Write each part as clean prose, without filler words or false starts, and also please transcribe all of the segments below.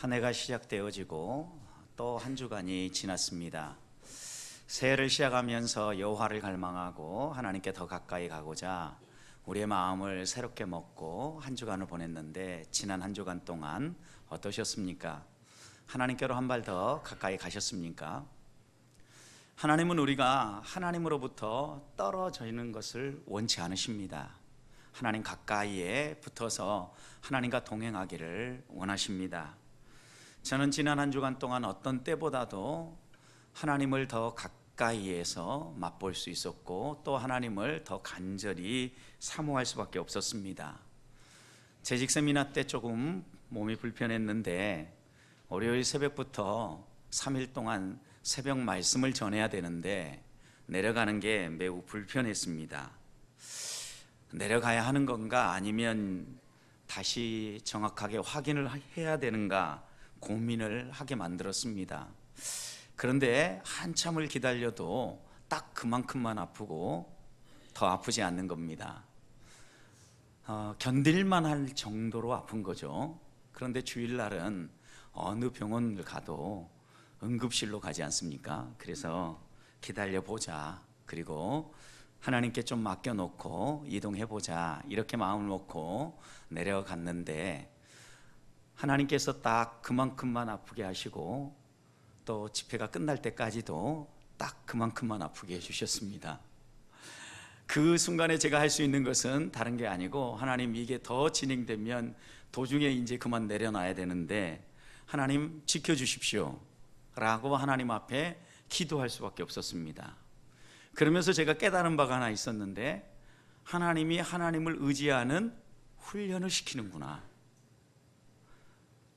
한 해가 시작되어지고 또 한 주간이 지났습니다. 새해를 시작하면서 여호와를 갈망하고 하나님께 더 가까이 가고자 우리의 마음을 새롭게 먹고 한 주간을 보냈는데, 지난 한 주간 동안 어떠셨습니까? 하나님께로 한 발 더 가까이 가셨습니까? 하나님은 우리가 하나님으로부터 떨어져 있는 것을 원치 않으십니다. 하나님 가까이에 붙어서 하나님과 동행하기를 원하십니다. 저는 지난 한 주간 동안 어떤 때보다도 하나님을 더 가까이에서 맛볼 수 있었고, 또 하나님을 더 간절히 사모할 수밖에 없었습니다. 재직 세미나 때 조금 몸이 불편했는데, 월요일 새벽부터 3일 동안 새벽 말씀을 전해야 되는데 내려가는 게 매우 불편했습니다. 내려가야 하는 건가, 아니면 다시 정확하게 확인을 해야 되는가 고민을 하게 만들었습니다. 그런데 한참을 기다려도 딱 그만큼만 아프고 더 아프지 않는 겁니다. 견딜만 할 정도로 아픈 거죠. 그런데 주일날은 어느 병원을 가도 응급실로 가지 않습니까? 그래서 기다려보자, 그리고 하나님께 좀 맡겨놓고 이동해보자, 이렇게 마음을 먹고 내려갔는데, 하나님께서 딱 그만큼만 아프게 하시고 또 집회가 끝날 때까지도 딱 그만큼만 아프게 해주셨습니다. 그 순간에 제가 할 수 있는 것은 다른 게 아니고, 하나님 이게 더 진행되면 도중에 이제 그만 내려놔야 되는데 하나님 지켜주십시오 라고 하나님 앞에 기도할 수밖에 없었습니다. 그러면서 제가 깨달은 바가 하나 있었는데, 하나님이 하나님을 의지하는 훈련을 시키는구나.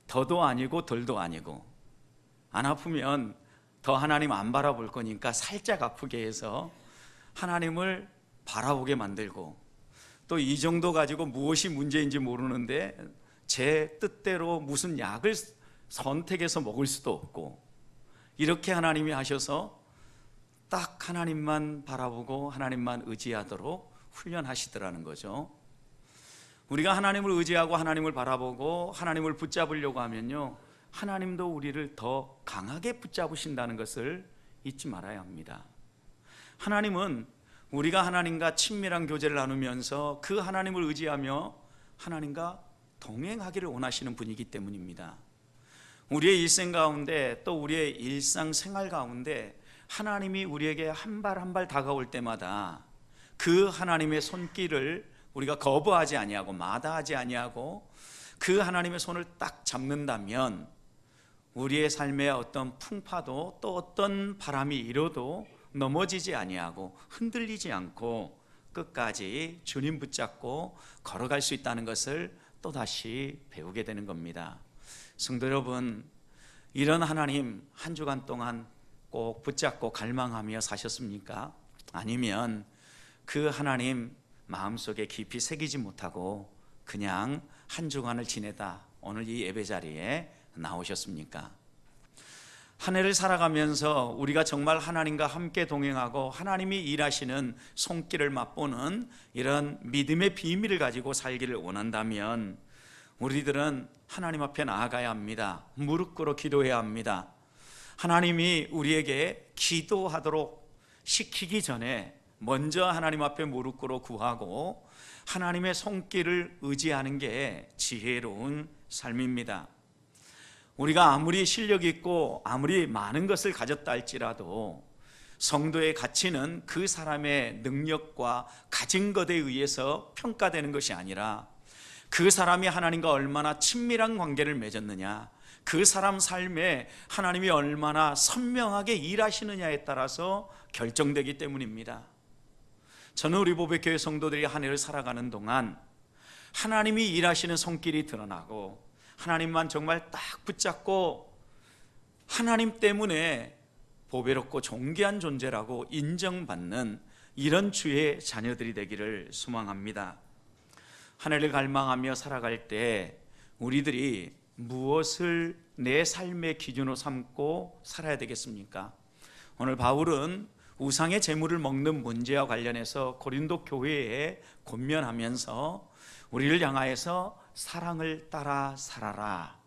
더도 아니고 덜도 아니고, 안 아프면 더 하나님 안 바라볼 거니까 살짝 아프게 해서 하나님을 바라보게 만들고, 또 이 정도 가지고 무엇이 문제인지 모르는데 제 뜻대로 무슨 약을 선택해서 먹을 수도 없고, 이렇게 하나님이 하셔서 딱 하나님만 바라보고 하나님만 의지하도록 훈련하시더라는 거죠. 우리가 하나님을 의지하고 하나님을 바라보고 하나님을 붙잡으려고 하면요, 하나님도 우리를 더 강하게 붙잡으신다는 것을 잊지 말아야 합니다. 하나님은 우리가 하나님과 친밀한 교제를 나누면서 그 하나님을 의지하며 하나님과 동행하기를 원하시는 분이기 때문입니다. 우리의 일생 가운데, 또 우리의 일상생활 가운데 하나님이 우리에게 한 발 한 발 다가올 때마다 그 하나님의 손길을 우리가 거부하지 아니하고 마다하지 아니하고 그 하나님의 손을 딱 잡는다면, 우리의 삶의 어떤 풍파도 또 어떤 바람이 일어도 넘어지지 아니하고 흔들리지 않고 끝까지 주님 붙잡고 걸어갈 수 있다는 것을 또다시 배우게 되는 겁니다. 성도 여러분, 이런 하나님 한 주간 동안 꼭 붙잡고 갈망하며 사셨습니까? 아니면 그 하나님 마음속에 깊이 새기지 못하고 그냥 한 주간을 지내다 오늘 이 예배 자리에 나오셨습니까? 한 해를 살아가면서 우리가 정말 하나님과 함께 동행하고 하나님이 일하시는 손길을 맛보는 이런 믿음의 비밀을 가지고 살기를 원한다면, 우리들은 하나님 앞에 나아가야 합니다. 무릎 꿇어 기도해야 합니다. 하나님이 우리에게 기도하도록 시키기 전에 먼저 하나님 앞에 무릎 꿇어 구하고 하나님의 손길을 의지하는 게 지혜로운 삶입니다. 우리가 아무리 실력 있고 아무리 많은 것을 가졌다 할지라도 성도의 가치는 그 사람의 능력과 가진 것에 의해서 평가되는 것이 아니라, 그 사람이 하나님과 얼마나 친밀한 관계를 맺었느냐, 그 사람 삶에 하나님이 얼마나 선명하게 일하시느냐에 따라서 결정되기 때문입니다. 저는 우리 보배교회 성도들이 한 해를 살아가는 동안 하나님이 일하시는 손길이 드러나고 하나님만 정말 딱 붙잡고 하나님 때문에 보배롭고 존귀한 존재라고 인정받는 이런 주의 자녀들이 되기를 소망합니다. 한 해를 갈망하며 살아갈 때 우리들이 무엇을 내 삶의 기준으로 삼고 살아야 되겠습니까? 오늘 바울은 우상의 재물을 먹는 문제와 관련해서 고린도 교회에 권면하면서 우리를 향하여서 사랑을 따라 살아라,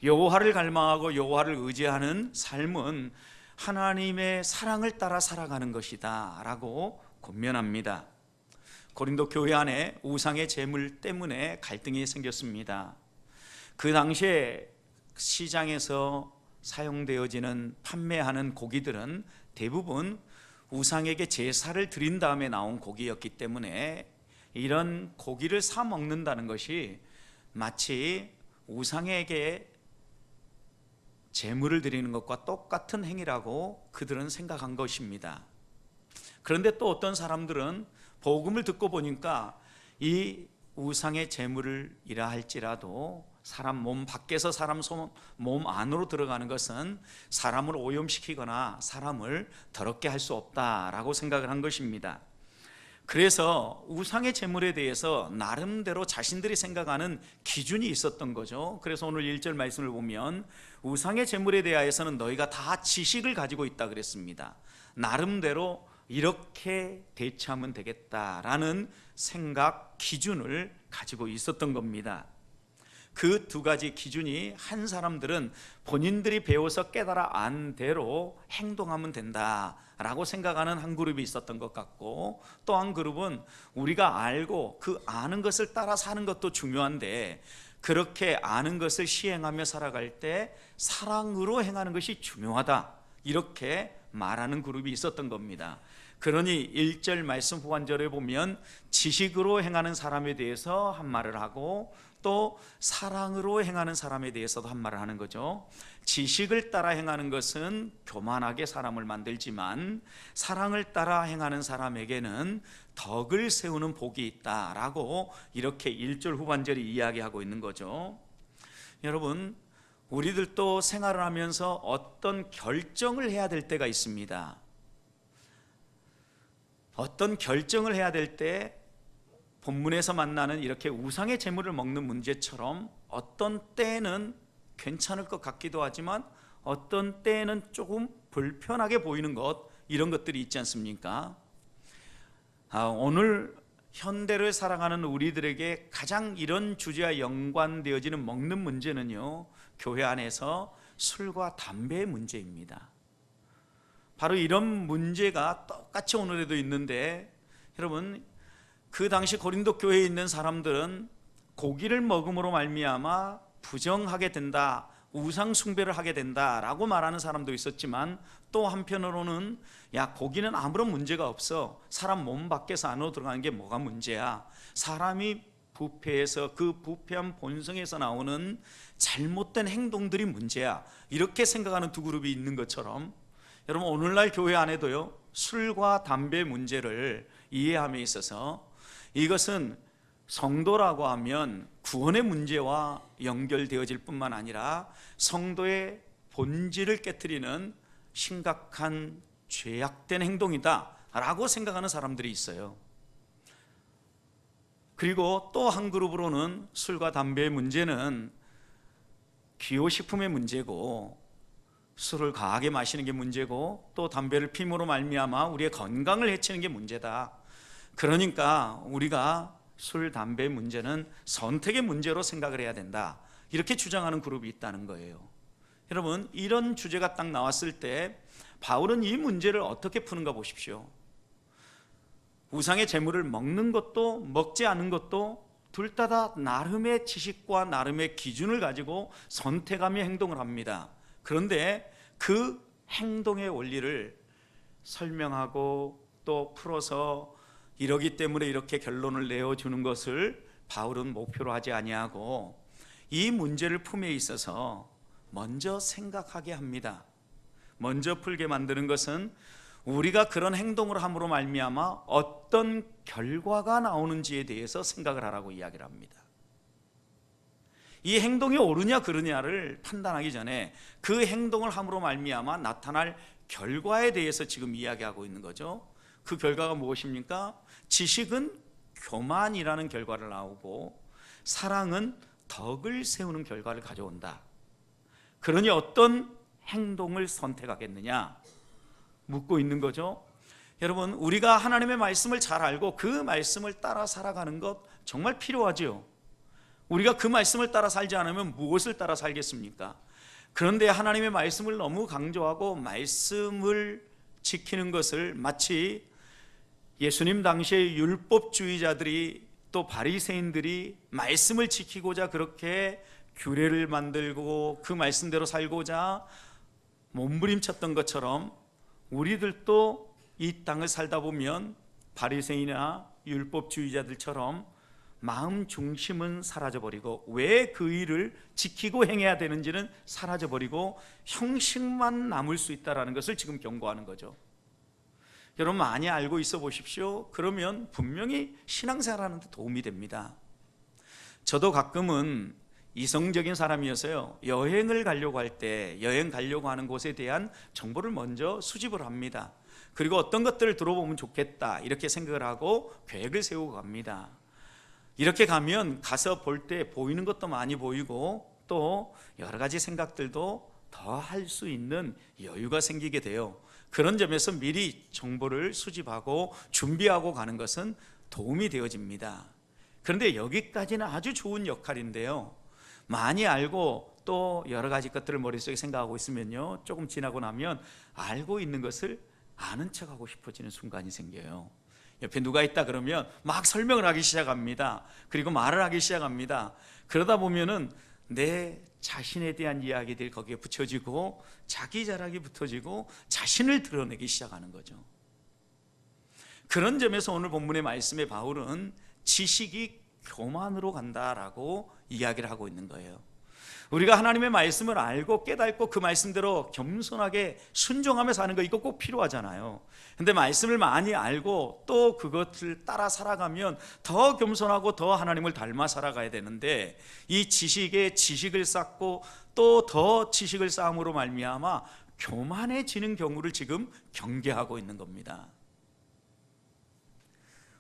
여호와를 갈망하고 여호와를 의지하는 삶은 하나님의 사랑을 따라 살아가는 것이다 라고 권면합니다. 고린도 교회 안에 우상의 제물 때문에 갈등이 생겼습니다. 그 당시에 시장에서 사용되어지는 판매하는 고기들은 대부분 우상에게 제사를 드린 다음에 나온 고기였기 때문에 이런 고기를 사 먹는다는 것이 마치 우상에게 제물을 드리는 것과 똑같은 행위라고 그들은 생각한 것입니다. 그런데 또 어떤 사람들은 복음을 듣고 보니까 이 우상의 제물이라 할지라도 사람 몸 밖에서 사람 몸 안으로 들어가는 것은 사람을 오염시키거나 사람을 더럽게 할 수 없다라고 생각을 한 것입니다. 그래서 우상의 제물에 대해서 나름대로 자신들이 생각하는 기준이 있었던 거죠. 그래서 오늘 1절 말씀을 보면 우상의 제물에 대하여서는 너희가 다 지식을 가지고 있다 그랬습니다. 나름대로 이렇게 대처하면 되겠다라는 생각, 기준을 가지고 있었던 겁니다. 그 두 가지 기준이 한 사람들은 본인들이 배워서 깨달아 안 대로 행동하면 된다라고 생각하는 한 그룹이 있었던 것 같고, 또 한 그룹은 우리가 알고 그 아는 것을 따라 사는 것도 중요한데 그렇게 아는 것을 시행하며 살아갈 때 사랑으로 행하는 것이 중요하다, 이렇게 말하는 그룹이 있었던 겁니다. 그러니 1절 말씀 후반절에 보면 지식으로 행하는 사람에 대해서 한 말을 하고 또 사랑으로 행하는 사람에 대해서도 한 말을 하는 거죠. 지식을 따라 행하는 것은 교만하게 사람을 만들지만 사랑을 따라 행하는 사람에게는 덕을 세우는 복이 있다라고 이렇게 1절 후반절이 이야기하고 있는 거죠. 여러분, 우리들도 생활을 하면서 어떤 결정을 해야 될 때가 있습니다. 어떤 결정을 해야 될 때 본문에서 만나는 이렇게 우상의 제물을 먹는 문제처럼 어떤 때에는 괜찮을 것 같기도 하지만 어떤 때에는 조금 불편하게 보이는 것, 이런 것들이 있지 않습니까? 오늘 현대를 살아가는 우리들에게 가장 이런 주제와 연관되어지는 먹는 문제는요, 교회 안에서 술과 담배의 문제입니다. 바로 이런 문제가 똑같이 오늘에도 있는데, 여러분, 그 당시 고린도 교회에 있는 사람들은 고기를 먹음으로 말미암아 부정하게 된다, 우상 숭배를 하게 된다라고 말하는 사람도 있었지만, 또 한편으로는 야, 고기는 아무런 문제가 없어, 사람 몸 밖에서 안으로 들어가는 게 뭐가 문제야, 사람이 부패해서 그 부패한 본성에서 나오는 잘못된 행동들이 문제야, 이렇게 생각하는 두 그룹이 있는 것처럼, 여러분, 오늘날 교회 안에도요, 술과 담배 문제를 이해함에 있어서 이것은 성도라고 하면 구원의 문제와 연결되어질 뿐만 아니라 성도의 본질을 깨트리는 심각한 죄악된 행동이다 라고 생각하는 사람들이 있어요. 그리고 또 한 그룹으로는 술과 담배의 문제는 기호식품의 문제고, 술을 과하게 마시는 게 문제고, 또 담배를 피므로 말미암아 우리의 건강을 해치는 게 문제다. 그러니까 우리가 술, 담배 문제는 선택의 문제로 생각을 해야 된다, 이렇게 주장하는 그룹이 있다는 거예요. 여러분, 이런 주제가 딱 나왔을 때 바울은 이 문제를 어떻게 푸는가 보십시오. 우상의 제물을 먹는 것도 먹지 않는 것도 둘 다 나름의 지식과 나름의 기준을 가지고 선택하며 행동을 합니다. 그런데 그 행동의 원리를 설명하고 또 풀어서 이러기 때문에 이렇게 결론을 내어주는 것을 바울은 목표로 하지 아니하고 이 문제를 품에 있어서 먼저 생각하게 합니다. 먼저 풀게 만드는 것은 우리가 그런 행동을 함으로 말미암아 어떤 결과가 나오는지에 대해서 생각을 하라고 이야기를 합니다. 이 행동이 옳으냐 그르냐를 판단하기 전에 그 행동을 함으로 말미암아 나타날 결과에 대해서 지금 이야기하고 있는 거죠. 그 결과가 무엇입니까? 지식은 교만이라는 결과를 나오고 사랑은 덕을 세우는 결과를 가져온다. 그러니 어떤 행동을 선택하겠느냐 묻고 있는 거죠. 여러분, 우리가 하나님의 말씀을 잘 알고 그 말씀을 따라 살아가는 것 정말 필요하죠. 우리가 그 말씀을 따라 살지 않으면 무엇을 따라 살겠습니까? 그런데 하나님의 말씀을 너무 강조하고 말씀을 지키는 것을 마치 예수님 당시의 율법주의자들이 또 바리새인들이 말씀을 지키고자 그렇게 규례를 만들고 그 말씀대로 살고자 몸부림쳤던 것처럼 우리들도 이 땅을 살다 보면 바리새인이나 율법주의자들처럼 마음 중심은 사라져버리고 왜 그 일을 지키고 행해야 되는지는 사라져버리고 형식만 남을 수 있다는 것을 지금 경고하는 거죠. 여러분 많이 알고 있어 보십시오. 그러면 분명히 신앙생활하는 데 도움이 됩니다. 저도 가끔은 이성적인 사람이어서요, 여행을 가려고 할 때 여행 가려고 하는 곳에 대한 정보를 먼저 수집을 합니다. 그리고 어떤 것들을 들어보면 좋겠다 이렇게 생각을 하고 계획을 세우고 갑니다. 이렇게 가면 가서 볼 때 보이는 것도 많이 보이고 또 여러 가지 생각들도 더 할 수 있는 여유가 생기게 돼요. 그런 점에서 미리 정보를 수집하고 준비하고 가는 것은 도움이 되어집니다. 그런데 여기까지는 아주 좋은 역할인데요, 많이 알고 또 여러 가지 것들을 머릿속에 생각하고 있으면요, 조금 지나고 나면 알고 있는 것을 아는 척하고 싶어지는 순간이 생겨요. 옆에 누가 있다 그러면 막 설명을 하기 시작합니다. 그리고 말을 하기 시작합니다. 그러다 보면은 내 자신에 대한 이야기들이 거기에 붙여지고 자기 자랑이 붙어지고 자신을 드러내기 시작하는 거죠. 그런 점에서 오늘 본문의 말씀에 바울은 지식이 교만으로 간다라고 이야기를 하고 있는 거예요. 우리가 하나님의 말씀을 알고 깨닫고 그 말씀대로 겸손하게 순종하며 사는 거, 이거 꼭 필요하잖아요. 근데 말씀을 많이 알고 또 그것을 따라 살아가면 더 겸손하고 더 하나님을 닮아 살아가야 되는데, 이 지식에 지식을 쌓고 또 더 지식을 쌓음으로 말미암아 교만해지는 경우를 지금 경계하고 있는 겁니다.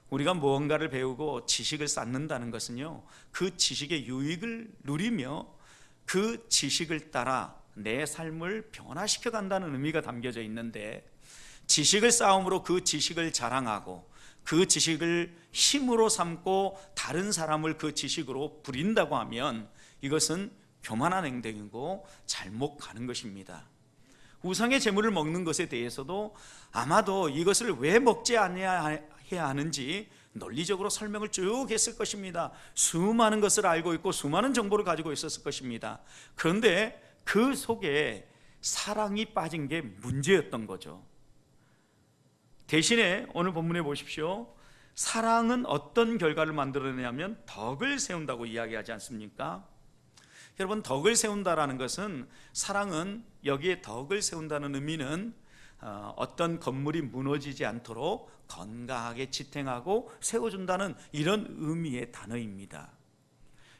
우리가 무언가를 배우고 지식을 쌓는다는 것은요, 그 지식의 유익을 누리며 그 지식을 따라 내 삶을 변화시켜 간다는 의미가 담겨져 있는데, 지식을 쌓음으로 그 지식을 자랑하고 그 지식을 힘으로 삼고 다른 사람을 그 지식으로 부린다고 하면 이것은 교만한 행동이고 잘못 가는 것입니다. 우상의 재물을 먹는 것에 대해서도 아마도 이것을 왜 먹지 않아야 하는지 논리적으로 설명을 쭉 했을 것입니다. 수많은 것을 알고 있고 수많은 정보를 가지고 있었을 것입니다. 그런데 그 속에 사랑이 빠진 게 문제였던 거죠. 대신에 오늘 본문에 보십시오. 사랑은 어떤 결과를 만들어내냐면 덕을 세운다고 이야기하지 않습니까? 여러분, 덕을 세운다라는 것은, 사랑은 여기에 덕을 세운다는 의미는 어떤 건물이 무너지지 않도록 건강하게 지탱하고 세워준다는 이런 의미의 단어입니다.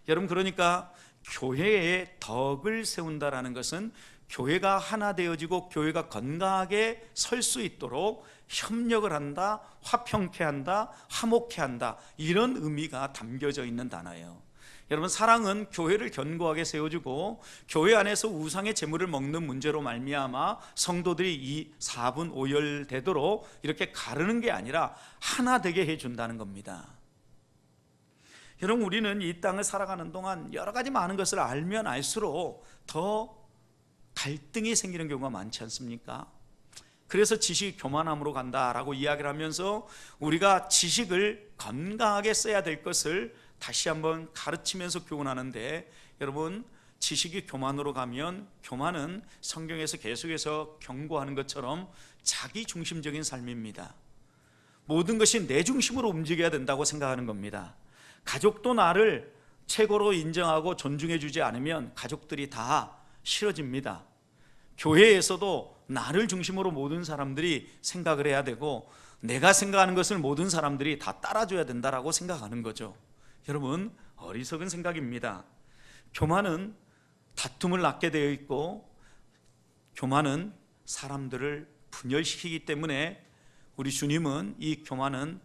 여러분, 그러니까 교회에 덕을 세운다라는 것은 교회가 하나 되어지고 교회가 건강하게 설 수 있도록 협력을 한다, 화평케 한다, 화목케 한다, 이런 의미가 담겨져 있는 단어예요. 여러분, 사랑은 교회를 견고하게 세워주고 교회 안에서 우상의 재물을 먹는 문제로 말미암아 성도들이 이 4분 5열 되도록 이렇게 가르는 게 아니라 하나 되게 해준다는 겁니다. 여러분, 우리는 이 땅을 살아가는 동안 여러 가지 많은 것을 알면 알수록 더 갈등이 생기는 경우가 많지 않습니까? 그래서 지식이 교만함으로 간다라고 이야기를 하면서 우리가 지식을 건강하게 써야 될 것을 다시 한번 가르치면서 교훈하는데, 여러분, 지식이 교만으로 가면, 교만은 성경에서 계속해서 경고하는 것처럼 자기 중심적인 삶입니다. 모든 것이 내 중심으로 움직여야 된다고 생각하는 겁니다. 가족도 나를 최고로 인정하고 존중해 주지 않으면 가족들이 다 싫어집니다. 교회에서도 나를 중심으로 모든 사람들이 생각을 해야 되고 내가 생각하는 것을 모든 사람들이 다 따라줘야 된다라고 생각하는 거죠. 여러분, 어리석은 생각입니다. 교만은 다툼을 낳게 되어 있고 교만은 사람들을 분열시키기 때문에 우리 주님은 이 교만은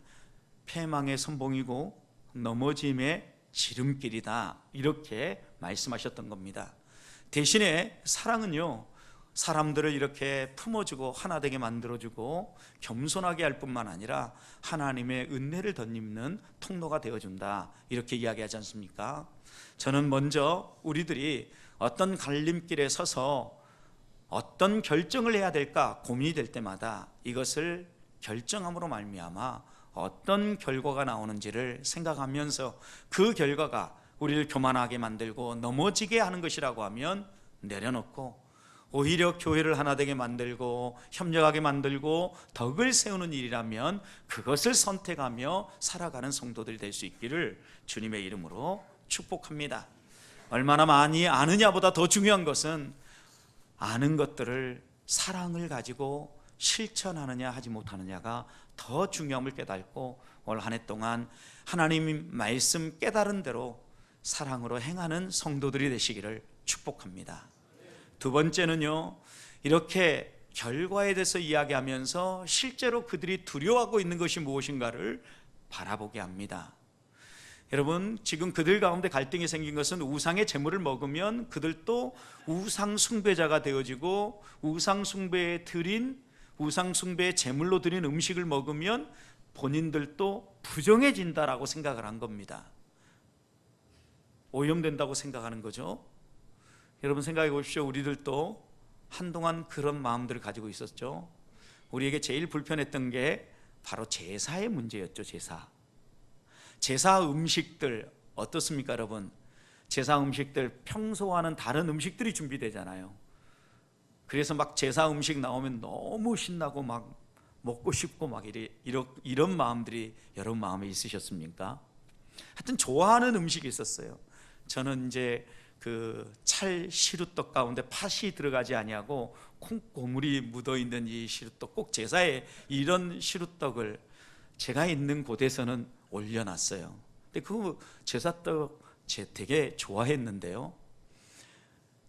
패망의 선봉이고 넘어짐의 지름길이다, 이렇게 말씀하셨던 겁니다. 대신에 사랑은요, 사람들을 이렇게 품어주고 하나 되게 만들어주고 겸손하게 할 뿐만 아니라 하나님의 은혜를 덧입는 통로가 되어준다, 이렇게 이야기하지 않습니까? 저는 먼저 우리들이 어떤 갈림길에 서서 어떤 결정을 해야 될까 고민이 될 때마다 이것을 결정함으로 말미암아 어떤 결과가 나오는지를 생각하면서 그 결과가 우리를 교만하게 만들고 넘어지게 하는 것이라고 하면 내려놓고, 오히려 교회를 하나 되게 만들고 협력하게 만들고 덕을 세우는 일이라면 그것을 선택하며 살아가는 성도들이 될 수 있기를 주님의 이름으로 축복합니다. 얼마나 많이 아느냐보다 더 중요한 것은 아는 것들을 사랑을 가지고 실천하느냐 하지 못하느냐가 더 중요함을 깨닫고 올 한 해 동안 하나님 말씀 깨달은 대로 사랑으로 행하는 성도들이 되시기를 축복합니다. 두 번째는요, 이렇게 결과에 대해서 이야기하면서 실제로 그들이 두려워하고 있는 것이 무엇인가를 바라보게 합니다. 여러분, 지금 그들 가운데 갈등이 생긴 것은 우상의 제물을 먹으면 그들도 우상 숭배자가 되어지고, 우상 숭배에 제물로 드린 음식을 먹으면 본인들도 부정해진다라고 생각을 한 겁니다. 오염된다고 생각하는 거죠. 여러분 생각해 보십시오. 우리들도 한동안 그런 마음들을 가지고 있었죠. 우리에게 제일 불편했던 게 바로 제사의 문제였죠. 제사 음식들 어떻습니까 여러분? 제사 음식들 평소와는 다른 음식들이 준비되잖아요. 그래서 막 제사 음식 나오면 너무 신나고 막 먹고 싶고 막 이런 마음들이 여러분 마음에 있으셨습니까? 하여튼 좋아하는 음식이 있었어요. 저는 이제 그 찰 시루떡 가운데 팥이 들어가지 아니하고 콩고물이 묻어있는 이 시루떡, 꼭 제사에 이런 시루떡을 제가 있는 곳에서는 올려놨어요. 근데 그 제사떡 되게 좋아했는데요,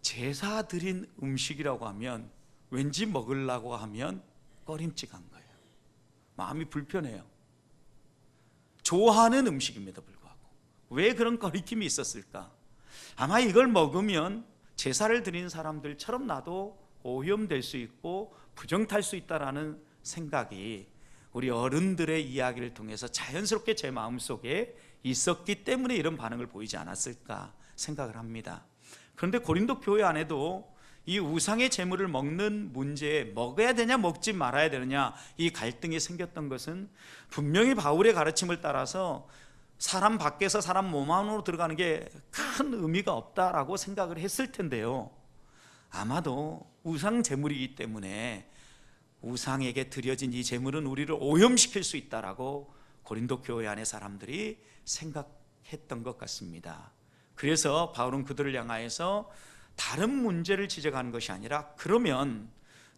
제사 드린 음식이라고 하면 왠지 먹으려고 하면 꺼림칙한 거예요. 마음이 불편해요. 좋아하는 음식임에도 불구하고 왜 그런 꺼리낌이 있었을까? 아마 이걸 먹으면 제사를 드린 사람들처럼 나도 오염될 수 있고 부정탈 수 있다라는 생각이 우리 어른들의 이야기를 통해서 자연스럽게 제 마음속에 있었기 때문에 이런 반응을 보이지 않았을까 생각을 합니다. 그런데 고린도 교회 안에도 이 우상의 제물을 먹는 문제에 먹어야 되냐 먹지 말아야 되느냐 이 갈등이 생겼던 것은 분명히 바울의 가르침을 따라서 사람 밖에서 사람 몸 안으로 들어가는 게 큰 의미가 없다라고 생각을 했을 텐데요, 아마도 우상 제물이기 때문에 우상에게 드려진 이 제물은 우리를 오염시킬 수 있다라고 고린도 교회 안의 사람들이 생각했던 것 같습니다. 그래서 바울은 그들을 향하여서 다른 문제를 지적하는 것이 아니라, 그러면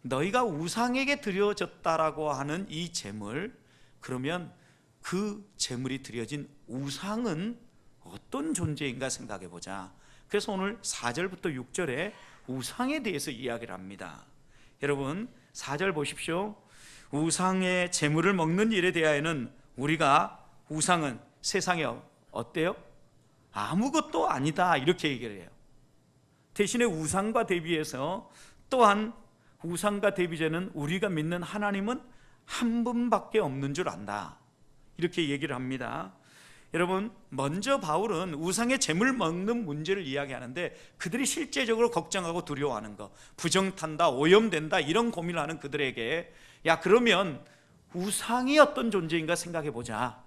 너희가 우상에게 드려졌다라고 하는 이 제물, 그러면 그 제물이 드려진 우상은 어떤 존재인가 생각해 보자. 그래서 오늘 4절부터 6절에 우상에 대해서 이야기를 합니다. 여러분 4절 보십시오. 우상의 제물을 먹는 일에 대하여는 우리가, 우상은 세상에 어때요? 아무것도 아니다, 이렇게 얘기를 해요. 대신에 우상과 대비해서 또한 우상과 대비되는 우리가 믿는 하나님은 한 분밖에 없는 줄 안다, 이렇게 얘기를 합니다. 여러분, 먼저 바울은 우상의 제물 먹는 문제를 이야기하는데 그들이 실제적으로 걱정하고 두려워하는 것, 부정탄다, 오염된다 이런 고민을 하는 그들에게, 야 그러면 우상이 어떤 존재인가 생각해 보자.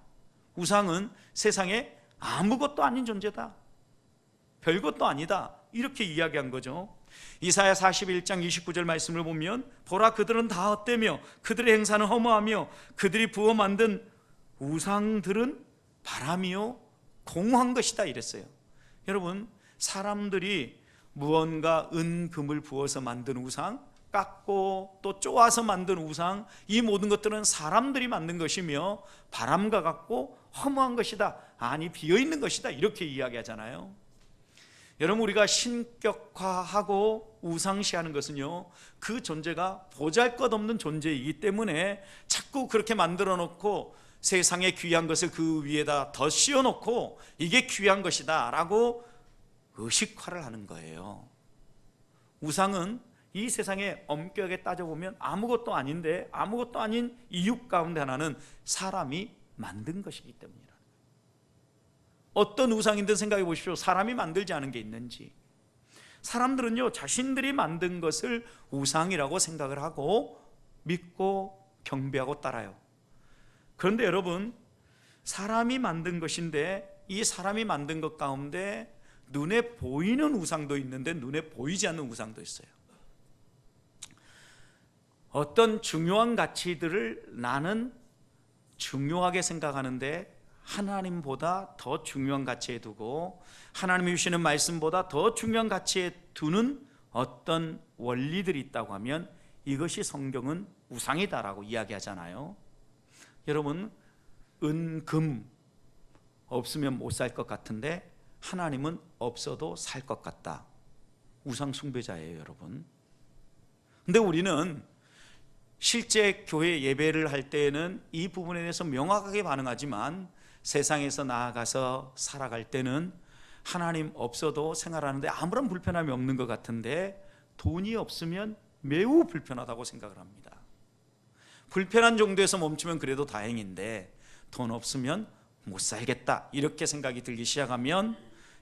우상은 세상에 아무것도 아닌 존재다, 별것도 아니다, 이렇게 이야기한 거죠. 이사야 41장 29절 말씀을 보면, 보라 그들은 다 헛되며 그들의 행사는 허무하며 그들이 부어 만든 우상들은 바람이요 공허한 것이다, 이랬어요. 여러분, 사람들이 무언가 은금을 부어서 만든 우상, 깎고 또 쪼아서 만든 우상, 이 모든 것들은 사람들이 만든 것이며 바람과 같고 허무한 것이다, 아니 비어있는 것이다, 이렇게 이야기하잖아요. 여러분, 우리가 신격화하고 우상시하는 것은요, 그 존재가 보잘것없는 존재이기 때문에 자꾸 그렇게 만들어 놓고 세상에 귀한 것을 그 위에다 더 씌워놓고 이게 귀한 것이다 라고 의식화를 하는 거예요. 우상은 이 세상에 엄격하게 따져보면 아무것도 아닌데, 아무것도 아닌 이유 가운데 하나는 사람이 만든 것이기 때문이라. 어떤 우상이든 생각해 보십시오. 사람이 만들지 않은 게 있는지. 사람들은요, 자신들이 만든 것을 우상이라고 생각을 하고 믿고 경배하고 따라요. 그런데 여러분, 사람이 만든 것인데 이 사람이 만든 것 가운데 눈에 보이는 우상도 있는데 눈에 보이지 않는 우상도 있어요. 어떤 중요한 가치들을 나는 중요하게 생각하는데 하나님보다 더 중요한 가치에 두고, 하나님이 주시는 말씀보다 더 중요한 가치에 두는 어떤 원리들이 있다고 하면 이것이 성경은 우상이다라고 이야기하잖아요. 여러분, 은, 금 없으면 못 살 것 같은데 하나님은 없어도 살 것 같다. 우상 숭배자예요, 여러분. 근데 우리는 실제 교회 예배를 할 때에는 이 부분에 대해서 명확하게 반응하지만 세상에서 나아가서 살아갈 때는 하나님 없어도 생활하는데 아무런 불편함이 없는 것 같은데 돈이 없으면 매우 불편하다고 생각을 합니다. 불편한 정도에서 멈추면 그래도 다행인데 돈 없으면 못 살겠다 이렇게 생각이 들기 시작하면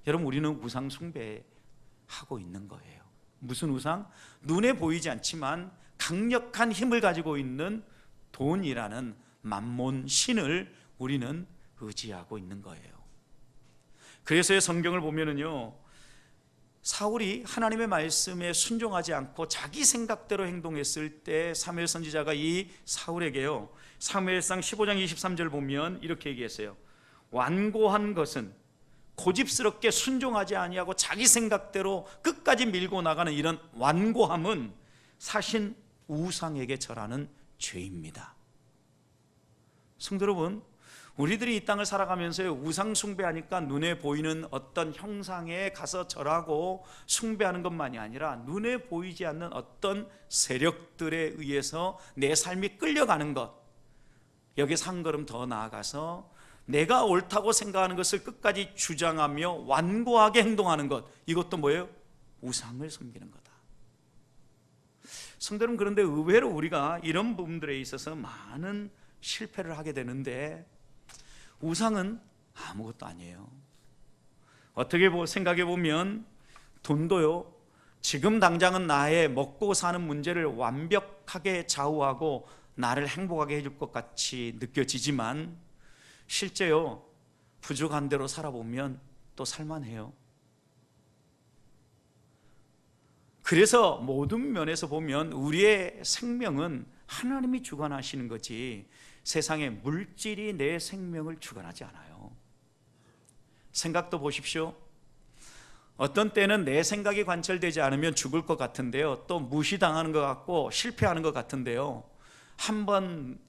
여러분, 우리는 우상 숭배하고 있는 거예요. 무슨 우상? 눈에 보이지 않지만 강력한 힘을 가지고 있는 돈이라는 만몬 신을 우리는 의지하고 있는 거예요. 그래서 성경을 보면은요, 사울이 하나님의 말씀에 순종하지 않고 자기 생각대로 행동했을 때 사무엘 선지자가 이 사울에게요, 사무엘상 15장 23절을 보면 이렇게 얘기했어요. 완고한 것은, 고집스럽게 순종하지 아니하고 자기 생각대로 끝까지 밀고 나가는 이런 완고함은 사신 우상에게 절하는 죄입니다. 성도 여러분, 우리들이 이 땅을 살아가면서 우상 숭배하니까 눈에 보이는 어떤 형상에 가서 절하고 숭배하는 것만이 아니라 눈에 보이지 않는 어떤 세력들에 의해서 내 삶이 끌려가는 것, 여기서 한 걸음 더 나아가서 내가 옳다고 생각하는 것을 끝까지 주장하며 완고하게 행동하는 것, 이것도 뭐예요? 우상을 섬기는 거다. 성도 여러분, 그런데 의외로 우리가 이런 부분들에 있어서 많은 실패를 하게 되는데 우상은 아무것도 아니에요. 어떻게 생각해 보면 돈도요, 지금 당장은 나의 먹고 사는 문제를 완벽하게 좌우하고 나를 행복하게 해줄 것 같이 느껴지지만 실제요, 부족한 대로 살아보면 또 살만해요. 그래서 모든 면에서 보면 우리의 생명은 하나님이 주관하시는 거지 세상의 물질이 내 생명을 주관하지 않아요. 생각도 보십시오. 어떤 때는 내 생각이 관철되지 않으면 죽을 것 같은데요, 또 무시당하는 것 같고 실패하는 것 같은데요, 한번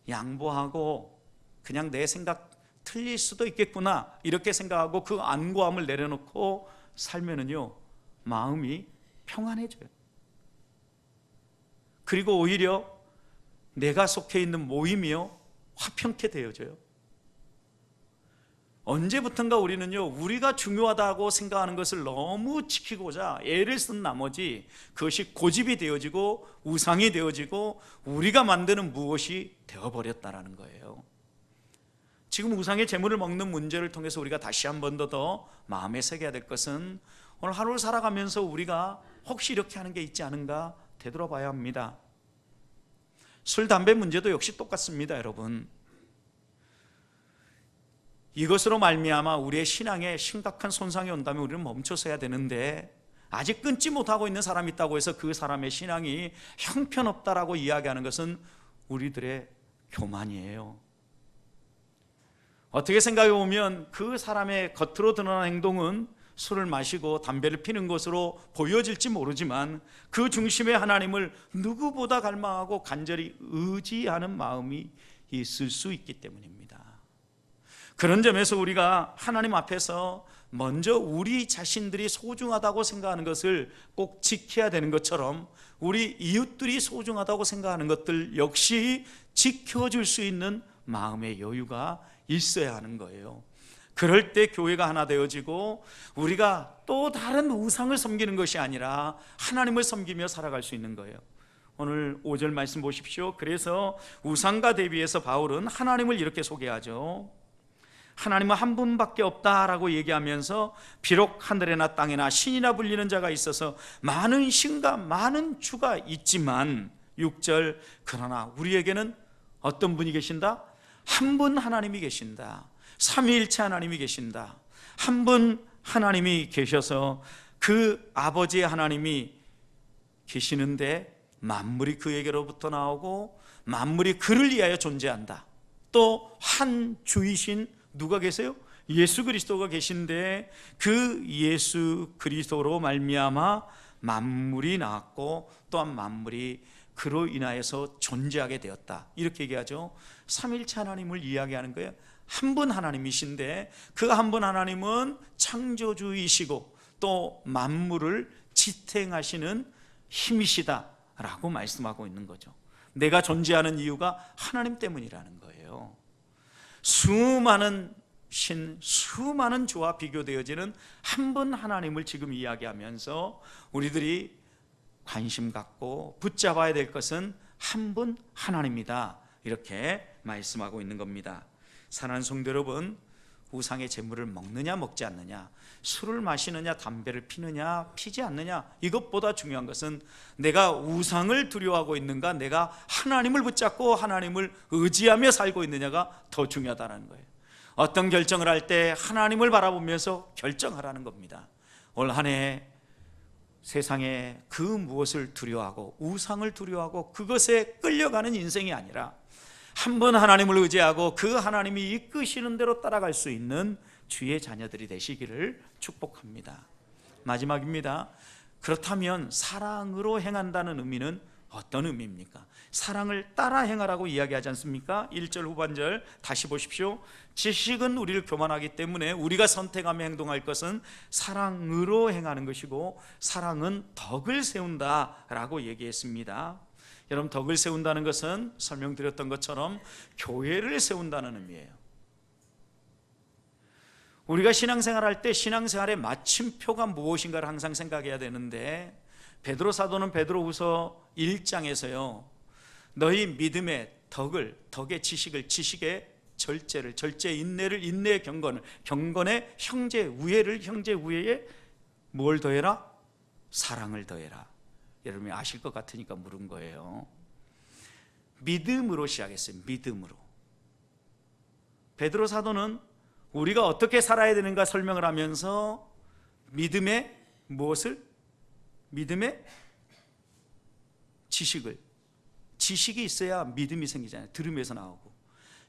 양보하고 그냥 내 생각 틀릴 수도 있겠구나 이렇게 생각하고 그 안고함을 내려놓고 살면은요, 마음이 평안해져요. 그리고 오히려 내가 속해 있는 모임이요, 화평케 되어져요. 언제부턴가 우리는요, 우리가 중요하다고 생각하는 것을 너무 지키고자 애를 쓴 나머지 그것이 고집이 되어지고 우상이 되어지고 우리가 만드는 무엇이 되어버렸다라는 거예요. 지금 우상의 재물을 먹는 문제를 통해서 우리가 다시 한 번 더 마음에 새겨야 될 것은 오늘 하루를 살아가면서 우리가 혹시 이렇게 하는 게 있지 않은가 되돌아봐야 합니다. 술, 담배 문제도 역시 똑같습니다, 여러분. 이것으로 말미암아 우리의 신앙에 심각한 손상이 온다면 우리는 멈춰서야 되는데 아직 끊지 못하고 있는 사람이 있다고 해서 그 사람의 신앙이 형편없다라고 이야기하는 것은 우리들의 교만이에요. 어떻게 생각해 보면 그 사람의 겉으로 드러나는 행동은 술을 마시고 담배를 피는 것으로 보여질지 모르지만 그 중심에 하나님을 누구보다 갈망하고 간절히 의지하는 마음이 있을 수 있기 때문입니다. 그런 점에서 우리가 하나님 앞에서 먼저 우리 자신들이 소중하다고 생각하는 것을 꼭 지켜야 되는 것처럼 우리 이웃들이 소중하다고 생각하는 것들 역시 지켜줄 수 있는 마음의 여유가 있어야 하는 거예요. 그럴 때 교회가 하나 되어지고 우리가 또 다른 우상을 섬기는 것이 아니라 하나님을 섬기며 살아갈 수 있는 거예요. 오늘 5절 말씀 보십시오. 그래서 우상과 대비해서 바울은 하나님을 이렇게 소개하죠. 하나님은 한 분밖에 없다라고 얘기하면서 비록 하늘에나 땅에나 신이라 불리는 자가 있어서 많은 신과 많은 주가 있지만 6절 그러나 우리에게는 어떤 분이 계신다? 한 분 하나님이 계신다. 삼위일체 하나님이 계신다. 한 분 하나님이 계셔서 그 아버지의 하나님이 계시는데 만물이 그에게로부터 나오고 만물이 그를 위하여 존재한다. 또 한 주이신 누가 계세요? 예수 그리스도가 계신데 그 예수 그리스도로 말미암아 만물이 나왔고 또한 만물이 그로 인하여서 존재하게 되었다. 이렇게 얘기하죠. 삼일체 하나님을 이야기하는 거예요. 한 분 하나님이신데 그 한 분 하나님은 창조주이시고 또 만물을 지탱하시는 힘이시다라고 말씀하고 있는 거죠. 내가 존재하는 이유가 하나님 때문이라는 거예요. 수많은 신, 수많은 주와 비교되어지는 한 분 하나님을 지금 이야기하면서 우리들이 관심 갖고 붙잡아야 될 것은 한 분 하나님이다, 이렇게 말씀하고 있는 겁니다. 사랑하는 성도 여러분, 우상의 제물을 먹느냐 먹지 않느냐, 술을 마시느냐 담배를 피느냐 피지 않느냐, 이것보다 중요한 것은 내가 우상을 두려워하고 있는가, 내가 하나님을 붙잡고 하나님을 의지하며 살고 있느냐가 더 중요하다는 거예요. 어떤 결정을 할 때 하나님을 바라보면서 결정하라는 겁니다. 올 한 해 세상에 그 무엇을 두려워하고 우상을 두려워하고 그것에 끌려가는 인생이 아니라 한 분 하나님을 의지하고 그 하나님이 이끄시는 대로 따라갈 수 있는 주의 자녀들이 되시기를 축복합니다. 마지막입니다. 그렇다면 사랑으로 행한다는 의미는 어떤 의미입니까? 사랑을 따라 행하라고 이야기하지 않습니까? 1절 후반절 다시 보십시오. 지식은 우리를 교만하기 때문에 우리가 선택하며 행동할 것은 사랑으로 행하는 것이고 사랑은 덕을 세운다라고 얘기했습니다. 여러분, 덕을 세운다는 것은 설명드렸던 것처럼 교회를 세운다는 의미예요. 우리가 신앙생활할 때 신앙생활의 마침표가 무엇인가를 항상 생각해야 되는데, 베드로 사도는 베드로후서 1장에서요 너희 믿음의 덕을, 덕의 지식을, 지식의 절제를, 절제의 인내를, 인내의 경건을, 경건의 형제 우애를, 형제 우애에 뭘 더해라? 사랑을 더해라. 여러분이 아실 것 같으니까 물은 거예요. 믿음으로 시작했어요. 믿음으로. 베드로 사도는 우리가 어떻게 살아야 되는가 설명을 하면서 믿음의 무엇을? 믿음의 지식을. 지식이 있어야 믿음이 생기잖아요. 들음에서 나오고.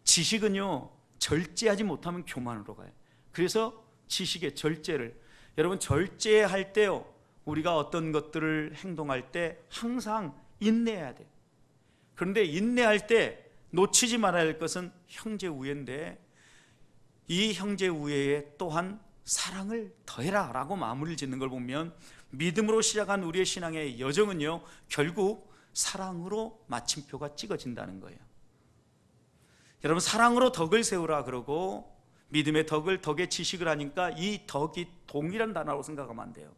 지식은요 절제하지 못하면 교만으로 가요. 그래서 지식의 절제를, 여러분 절제할 때요 우리가 어떤 것들을 행동할 때 항상 인내해야 돼요. 그런데 인내할 때 놓치지 말아야 할 것은 형제 우애인데, 이 형제 우애에 또한 사랑을 더해라 라고 마무리를 짓는 걸 보면 믿음으로 시작한 우리의 신앙의 여정은요 결국 사랑으로 마침표가 찍어진다는 거예요. 여러분, 사랑으로 덕을 세우라 그러고 믿음의 덕을, 덕의 지식을 하니까 이 덕이 동일한 단어로 생각하면 안 돼요.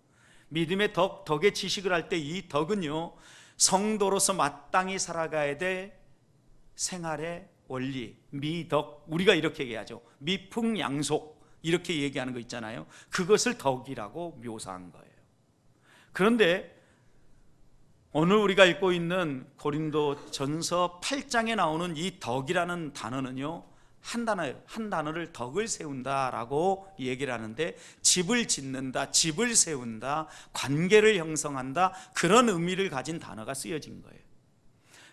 믿음의 덕, 덕의 지식을 할 때 이 덕은요 성도로서 마땅히 살아가야 될 생활의 원리, 미덕, 우리가 이렇게 얘기하죠. 미풍양속, 이렇게 얘기하는 거 있잖아요. 그것을 덕이라고 묘사한 거예요. 그런데 오늘 우리가 읽고 있는 고린도 전서 8장에 나오는 이 덕이라는 단어는요 한 단어를 덕을 세운다라고 얘기를 하는데, 집을 짓는다, 집을 세운다, 관계를 형성한다, 그런 의미를 가진 단어가 쓰여진 거예요.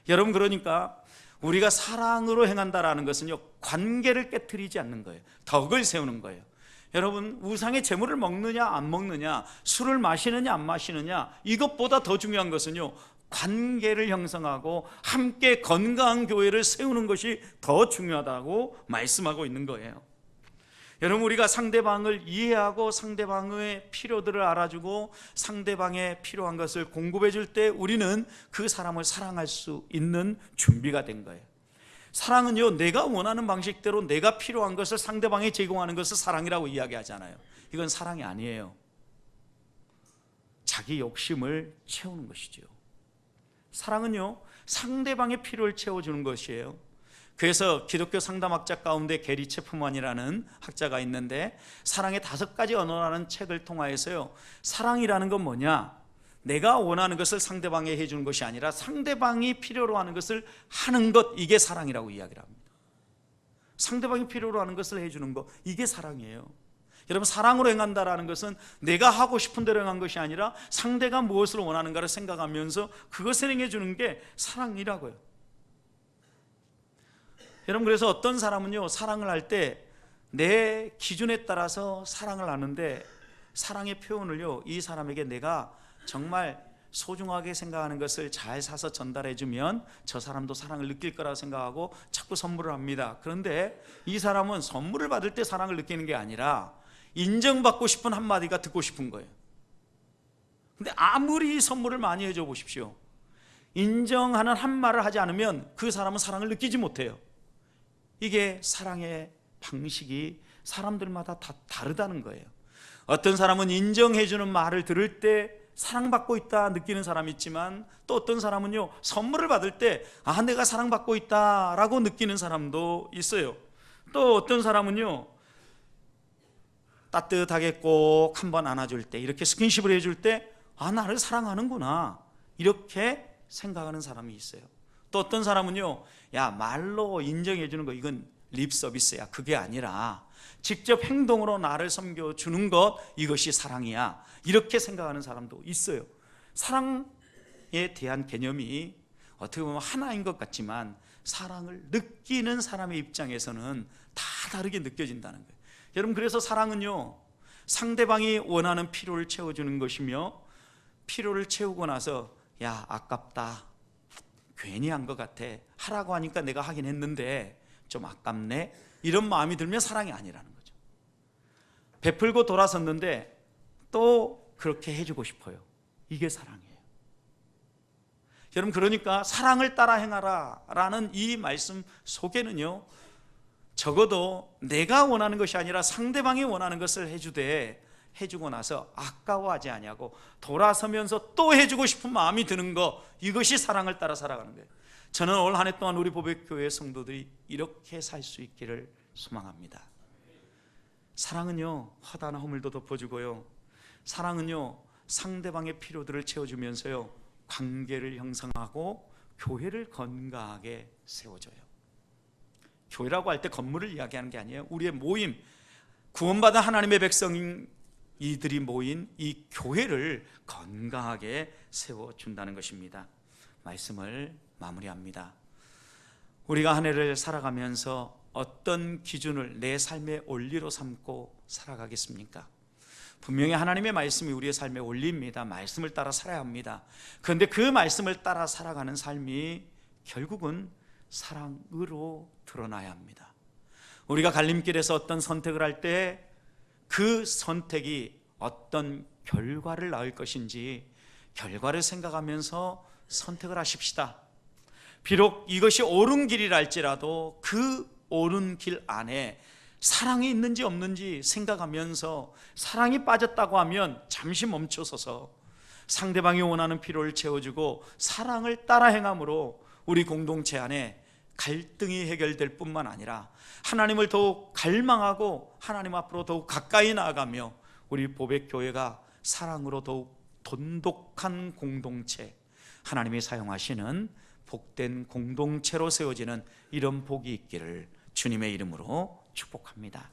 여러분, 그러니까 우리가 사랑으로 행한다라는 것은요 관계를 깨트리지 않는 거예요. 덕을 세우는 거예요. 여러분, 우상의 제물을 먹느냐 안 먹느냐, 술을 마시느냐 안 마시느냐, 이것보다 더 중요한 것은요 관계를 형성하고 함께 건강한 교회를 세우는 것이 더 중요하다고 말씀하고 있는 거예요. 여러분, 우리가 상대방을 이해하고 상대방의 필요들을 알아주고 상대방의 필요한 것을 공급해 줄 때 우리는 그 사람을 사랑할 수 있는 준비가 된 거예요. 사랑은요, 내가 원하는 방식대로 내가 필요한 것을 상대방에 제공하는 것을 사랑이라고 이야기하잖아요. 이건 사랑이 아니에요. 자기 욕심을 채우는 것이죠. 사랑은요, 상대방의 필요를 채워주는 것이에요. 그래서 기독교 상담학자 가운데 게리 체프만이라는 학자가 있는데 사랑의 5가지 언어라는 책을 통하여서요, 사랑이라는 건 뭐냐, 내가 원하는 것을 상대방에 해주는 것이 아니라 상대방이 필요로 하는 것을 하는 것, 이게 사랑이라고 이야기를 합니다. 상대방이 필요로 하는 것을 해주는 것, 이게 사랑이에요. 여러분, 사랑으로 행한다라는 것은 내가 하고 싶은 대로 행한 것이 아니라 상대가 무엇을 원하는가를 생각하면서 그것을 행해주는 게 사랑이라고요. 여러분, 그래서 어떤 사람은요, 사랑을 할 때 내 기준에 따라서 사랑을 하는데, 사랑의 표현을요, 이 사람에게 내가 정말 소중하게 생각하는 것을 잘 사서 전달해주면 저 사람도 사랑을 느낄 거라고 생각하고 자꾸 선물을 합니다. 그런데 이 사람은 선물을 받을 때 사랑을 느끼는 게 아니라 인정받고 싶은 한마디가 듣고 싶은 거예요. 근데 아무리 선물을 많이 해줘 보십시오, 인정하는 한말을 하지 않으면 그 사람은 사랑을 느끼지 못해요. 이게 사랑의 방식이 사람들마다 다 다르다는 거예요. 어떤 사람은 인정해주는 말을 들을 때 사랑받고 있다 느끼는 사람이 있지만, 또 어떤 사람은요, 선물을 받을 때 내가 사랑받고 있다라고 느끼는 사람도 있어요. 또 어떤 사람은요, 따뜻하게 꼭 한번 안아줄 때, 이렇게 스킨십을 해줄 때 나를 사랑하는구나, 이렇게 생각하는 사람이 있어요. 또 어떤 사람은요, 말로 인정해 주는 거, 이건 립 서비스야, 그게 아니라 직접 행동으로 나를 섬겨주는 것, 이것이 사랑이야, 이렇게 생각하는 사람도 있어요. 사랑에 대한 개념이 어떻게 보면 하나인 것 같지만 사랑을 느끼는 사람의 입장에서는 다 다르게 느껴진다는 거예요. 여러분, 그래서 사랑은요, 상대방이 원하는 필요를 채워주는 것이며, 필요를 채우고 나서 아깝다, 괜히 한 것 같아, 하라고 하니까 내가 하긴 했는데 좀 아깝네, 이런 마음이 들면 사랑이 아니라는 거죠. 베풀고 돌아섰는데 또 그렇게 해주고 싶어요. 이게 사랑이에요. 여러분, 그러니까 사랑을 따라 행하라 라는 이 말씀 속에는요, 적어도 내가 원하는 것이 아니라 상대방이 원하는 것을 해주고 나서 아까워하지 아니하고 돌아서면서 또 해주고 싶은 마음이 드는 것, 이것이 사랑을 따라 살아가는 거예요. 저는 올 한 해 동안 우리 보백교회 성도들이 이렇게 살 수 있기를 소망합니다. 사랑은요, 화다나 허물도 덮어주고요, 사랑은요, 상대방의 필요들을 채워주면서요, 관계를 형성하고 교회를 건강하게 세워줘요. 교회라고 할 때 건물을 이야기하는 게 아니에요. 우리의 모임, 구원받은 하나님의 백성 이들이 모인 이 교회를 건강하게 세워준다는 것입니다. 말씀을 마무리합니다. 우리가 한 해를 살아가면서 어떤 기준을 내 삶의 원리로 삼고 살아가겠습니까? 분명히 하나님의 말씀이 우리의 삶의 원리입니다. 말씀을 따라 살아야 합니다. 그런데 그 말씀을 따라 살아가는 삶이 결국은 사랑으로 드러나야 합니다. 우리가 갈림길에서 어떤 선택을 할 때 그 선택이 어떤 결과를 낳을 것인지 결과를 생각하면서 선택을 하십시다. 비록 이것이 옳은 길이라 할지라도 그 옳은 길 안에 사랑이 있는지 없는지 생각하면서, 사랑이 빠졌다고 하면 잠시 멈춰서서 상대방이 원하는 필요를 채워주고 사랑을 따라 행함으로 우리 공동체 안에 갈등이 해결될 뿐만 아니라 하나님을 더욱 갈망하고 하나님 앞으로 더욱 가까이 나아가며 우리 보백교회가 사랑으로 더욱 돈독한 공동체, 하나님이 사용하시는 복된 공동체로 세워지는 이런 복이 있기를 주님의 이름으로 축복합니다.